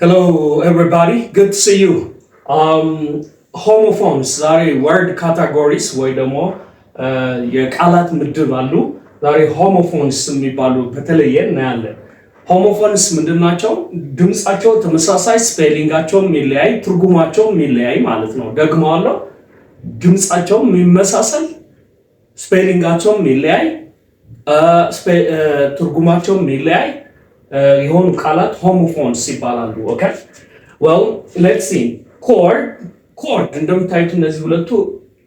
Hello, everybody. Good to see you. ሆሞፎንስ ዛሬ ወርድ ካታጎሪስ ወይ ደግሞ የቃላት ምድብ አሉ። ዛሬ ሆሞፎንስ የሚባሉ በተለየ እናያለን። ሆሞፎንስ ምንድን ናቸው? ድምፃቸው ተመሳሳይ፣ ስፔሊንጋቸው የሚለያይ፣ ትርጉማቸው የሚለያይ ማለት ነው። ደግመዋለሁ። ድምፃቸው የሚመሳሰል፣ ስፔሊንጋቸው የሚለያይ፣ ትርጉማቸው የሚለያይ የሆኑ ቃላት ሆሞፎንስ ይባላሉ። ኦኬ ዌል ሌትስ ሲ ኮርድ እንደምታዩት እነዚህ ሁለቱ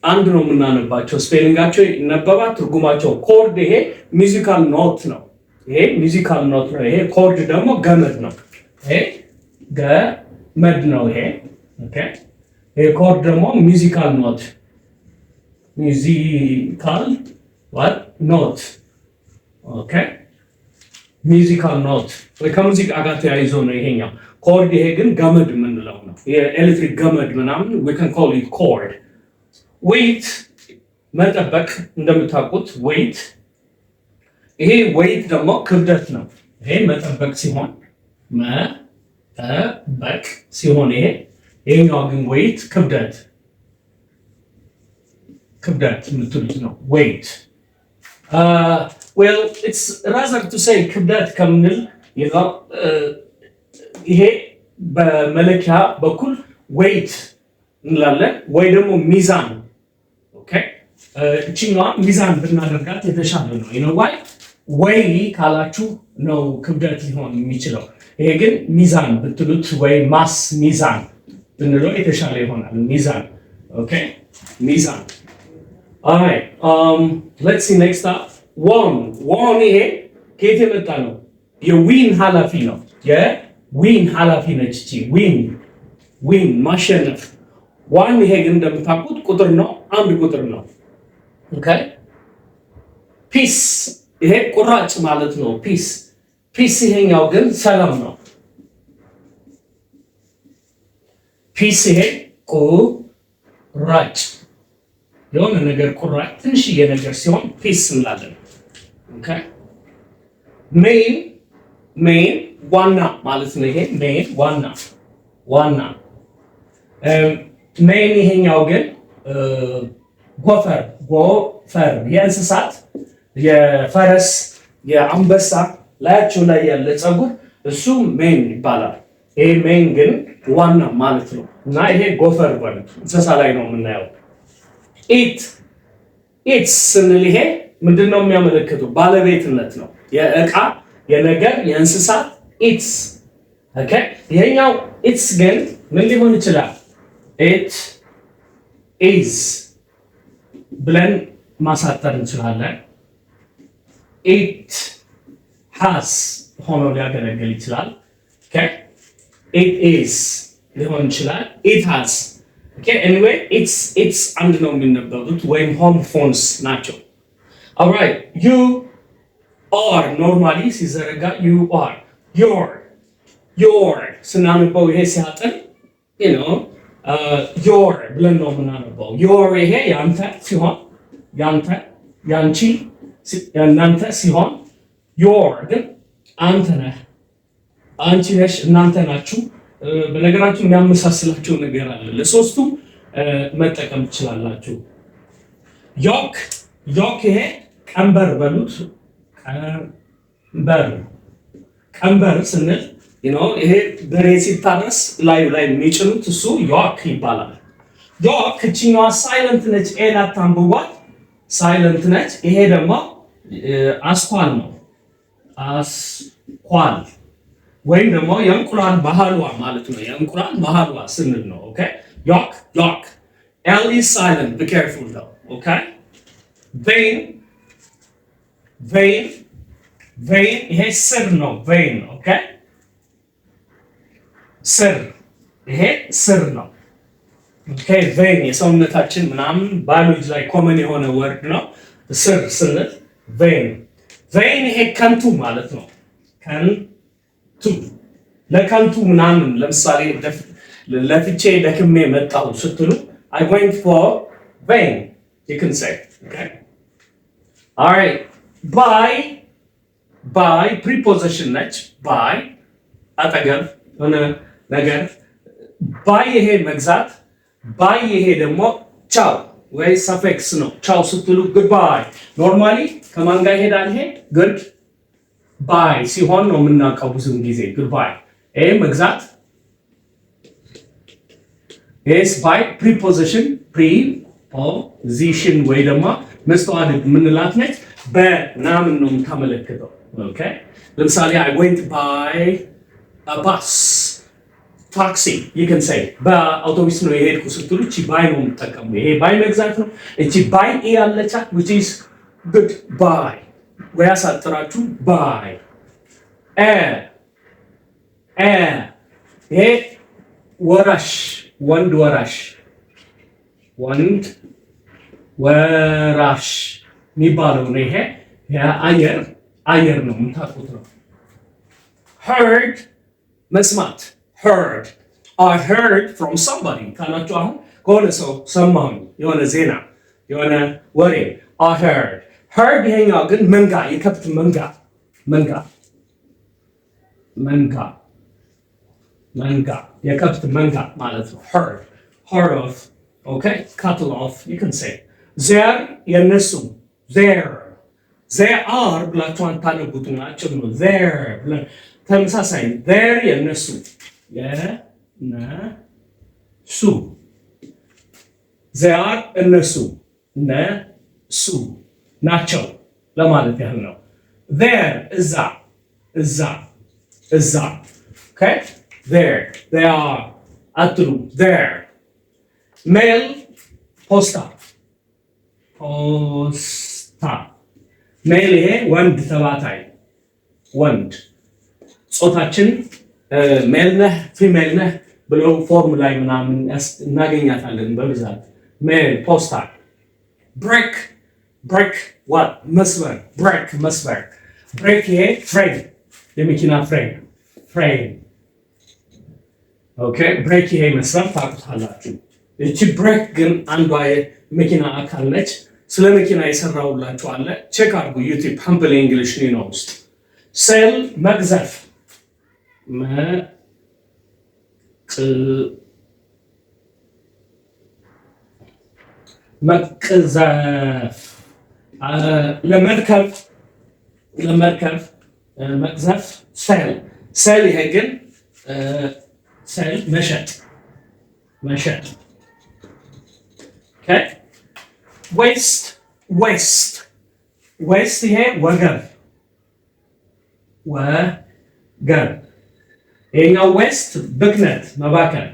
አንድ ነው የምናነባቸው። ስፔሊንጋቸው ይነበባል፣ ትርጉማቸው ኮርድ። ይሄ ሚዚካል ኖት ነው። ይሄ ሚዚካል ኖት ነው። ይሄ ኮርድ ደግሞ ገመድ ነው። ይሄ ገመድ ነው። ይሄ ኦኬ። ይሄ ኮርድ ደግሞ ሚዚካል ኖት ሚዚካል ኖት ኦኬ ሚዚካል ኖት ከሙዚቃ ጋር ተያይዞ ነው ይሄኛው ኮርድ። ይሄ ግን ገመድ የምንለው ነው። የኤሌክትሪክ ገመድ ምናምን we can call it cord. ዌይት መጠበቅ እንደምታውቁት ዌይት። ይሄ ዌይት ደግሞ ክብደት ነው። ይሄ መጠበቅ ሲሆን መጠበቅ ሲሆን ይሄኛው ግን ዌይት ክብደት የምትሉት ነው ዌይት። well it's rather to say ክብደት ከምንል ይሄ በመለኪያ በኩል ዌይት እንላለን ወይ ደግሞ ሚዛን። ኦኬ እቺኛዋ ሚዛን ብናደርጋት የተሻለ ነው። ይነዋይ ወይ ካላችሁ ነው ክብደት ሊሆን የሚችለው። ይሄ ግን ሚዛን ብትሉት ወይ ማስ ሚዛን ብንለው የተሻለ ይሆናል። ሚዛን ኦኬ ሚዛን። alright let's see next up ዋን ይሄ ከየት የመጣ ነው? የዊን ኃላፊ ነው። የዊን ኃላፊ ነች እቺ ዊን ማሸነፍ። ዋን ይሄ ግን እንደምታውቁት ቁጥር ነው፣ አንድ ቁጥር ነው። ኦኬ ፒስ ይሄ ቁራጭ ማለት ነው። ፒስ ይሄኛው ግን ሰላም ነው። ፒስ ይሄ ቁራጭ የሆነ ነገር ቁራጭ ትንሽዬ ነገር ሲሆን ፒስ እንላለን። ኦኬ ሜን ዋና ማለት ነው። ይሄ ሜን ዋና ሜን ይሄኛው ግን ጎፈር የእንስሳት የፈረስ የአንበሳ ላያቸው ላይ ያለ ፀጉር እሱ ሜን ይባላል። ይሄ ሜን ግን ዋና ማለት ነው። እና ይሄ ጎፈር ማለት እንስሳ ላይ ነው የምናየው። ኢትስ ስንል ይሄ ምንድነው የሚያመለክተው? ባለቤትነት ነው። የእቃ የነገር የእንስሳት ኢትስ። ኦኬ ይሄኛው ኢትስ ግን ምን ሊሆን ይችላል? ኢት ኢዝ ብለን ማሳጠር እንችላለን። ኢት ሃዝ ሆኖ ሊያገለግል ይችላል። ኦኬ ኢት ኢዝ ሊሆን ይችላል። ኢት ሃዝ okay anyway it's አንድ ነው የሚነበቡት ወይም ሆሞፎንስ ናቸው። alright you are normally ሲዘረጋ you are your ስናነበው ይሄ ሲያጥር your ብለን ነው የምናነበው። your ይሄ ያንተ ሲሆን ያንቺ ያንተ ሲሆን your ግን አንተ ነህ፣ አንቺ ነሽ፣ እናንተ ናችሁ። በነገራችን የሚያመሳስላቸው ነገር አለ። ለሶስቱም መጠቀም ትችላላችሁ። ዮክ ይሄ ቀንበር በሉት። ቀንበር ስንል ይሄ በሬ ሲታረስ ላዩ ላይ የሚጭኑት እሱ ዮክ ይባላል። ዮክ እችኛዋ ሳይለንት ነች። ኤላት አንብቧት ሳይለንት ነች። ይሄ ደግሞ አስኳል ነው። አስኳል ወይም ደግሞ የእንቁላል ባህልዋ ማለት ነው። የእንቁላል ባህልዋ ስንል ነው። ኦኬ ዮክ ኤል ኢዝ ሳይለንት ቢ ኬርፉል though ኦኬ ቬን ይሄ ስር ነው። ቬን ኦኬ ስር ይሄ ስር ነው። ኦኬ ቬን የሰውነታችን ምናምን ባዮሎጂ ላይ ኮመን የሆነ ወርድ ነው። ስር ስንል ቬን ይሄ ከንቱ ማለት ነው። ለከንቱ ምናምን ለምሳሌ ለፍቼ ደክሜ መጣሁ ስትሉ I went for vain you can say okay alright by preposition ነች። by አጠገብ ሆነ ነገር ባይ ይሄ መግዛት ባይ ይሄ ደግሞ ቻው ወይ ሰፌክስ ነው። ቻው ስትሉ ጉድባይ ኖርማሊ ከማን ጋር ይሄዳል? ይሄ ጉድ ባይ ሲሆን ነው የምናውቀው ብዙ ጊዜ ጉድባይ። ይሄ መግዛት ኤስ ባይ ፕሪፖዚሽን ፕሪፖዚሽን ወይ ደግሞ መስተዋድድ የምንላት ነች። በናምን ነው የምታመለክተው። ኦኬ ለምሳሌ I went by a bus ታክሲ you can say በአውቶቡስ ነው የሄድኩ ስትሉ እቺ ባይ ነው የምትጠቀሙ። ይሄ ባይ መግዛት ነው። እቺ ባይ ያለቻት which is good buy ወይ አሳጥራችሁ ባይ ይሄ ወራሽ ወንድ ወራሽ የሚባለው ነው። ይሄ አየር ነው የምታውቁት ነው። heard መስማት heard I heard from somebody ካላችሁ አሁን ከሆነ ሰው ሰማሁ የሆነ ዜና የሆነ ወሬ I heard ይሄኛው ግን መንጋ የከብት መንጋ የከብት መንጋ ማለት ነው። heard of okay cattle of you can say there የነሱ they are ብላችሁ አንታነቡት ናቸው ነው there ተመሳሳይ there የነሱ they are እነሱ ናቸው ለማለት ያህል ነው። there እዛ okay there they are አትሉ there mail ፖስታ ሜል ይሄ ወንድ ተባታይ ወንድ ጾታችን ሜል ነህ ፊሜል ነህ ብለው ፎርም ላይ ምናምን እናገኛታለን በብዛት ሜል ፖስታ ብሬክ what መስበር ብሬክ ይሄ ፍሬም የመኪና ፍሬም ኦኬ ብሬክ ይሄ መስበር ታውቁታላችሁ። እቺ ብሬክ ግን አንዷ የመኪና አካል ነች። ስለ መኪና የሰራውላችሁ አለ ቼክ አድርጉ ዩቲዩብ ሃምብል እንግሊሽ ነው ውስጥ ሴል መግዘፍ መቅዘፍ ለመርከብ መቅዘፍ ሴል ይሄ ግን ሴል መሸጥ okay waste ይሄ ወገብ ይሄኛው ዌስት ብክነት መባከን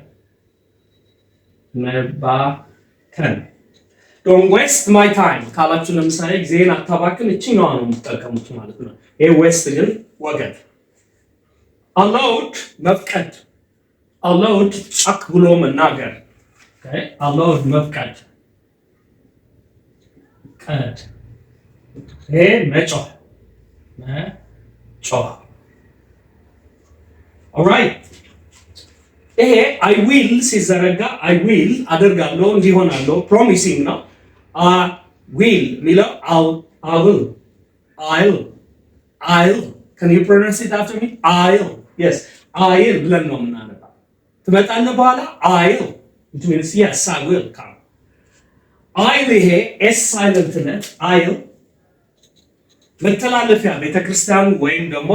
don't waste my time ካላችሁ ለምሳሌ ጊዜን አታባክን እቺኛዋ ነው የምትጠቀሙት ማለት ነው። ይሄ ዌስት ግን ወገብ unload መፍቀድ unload ጫክ ብሎ መናገር okay unload መፍቀድ ቀድ ይሄ መጮህ alright ይሄ I will ሲዘረጋ I will አደርጋለሁ እንዲሆናለሁ promising ነው። will ሚለው I'll can you pronounce it after me I'll yes I'll ብለን ነው የምናነባው። ትመጣለህ በኋላ I'll which means yes I will come I'll ይሄ s silent ነው I'll መተላለፊያ ቤተክርስቲያን ወይም ደግሞ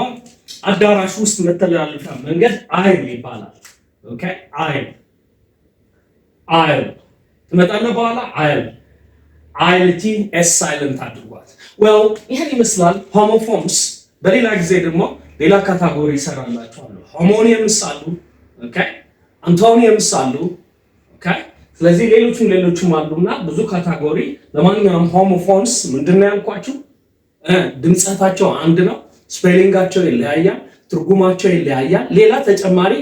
አዳራሽ ውስጥ መተላለፊያ መንገድ I'll ይባላል። ኦኬ I'll ትመጣለህ በኋላ I'll s silent አድርጓት። well ይሄን ይመስላል ሆሞፎንስ። በሌላ ጊዜ ደግሞ ሌላ ካታጎሪ ይሰራላችኋል። ሆሞኒየምስ አሉ ኦኬ አንቶኒየምስ አሉ ኦኬ ስለዚህ ሌሎችም አሉና ብዙ ካታጎሪ። ለማንኛውም ሆሞፎንስ ምንድነው ያልኳችሁ? ድምጻቸው አንድ ነው፣ ስፔሊንጋቸው ይለያያል፣ ትርጉማቸው ይለያያል። ሌላ ተጨማሪ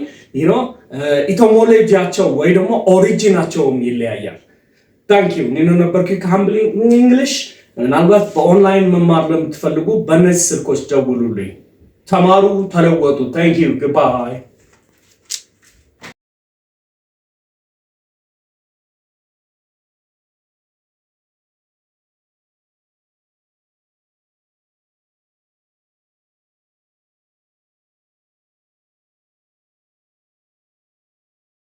ኢቲሞሎጂያቸው ወይ ደግሞ ኦሪጂናቸውም ይለያያል። ታንክ ዩ ኒኖ ነበርኩ ከሃምብል እንግሊሽ። ምናልባት በኦንላይን መማር ለምትፈልጉ በእነዚህ ስልኮች ደውሉልኝ። ተማሩ፣ ተለወጡ። ታንክ ዩ ጉድባይ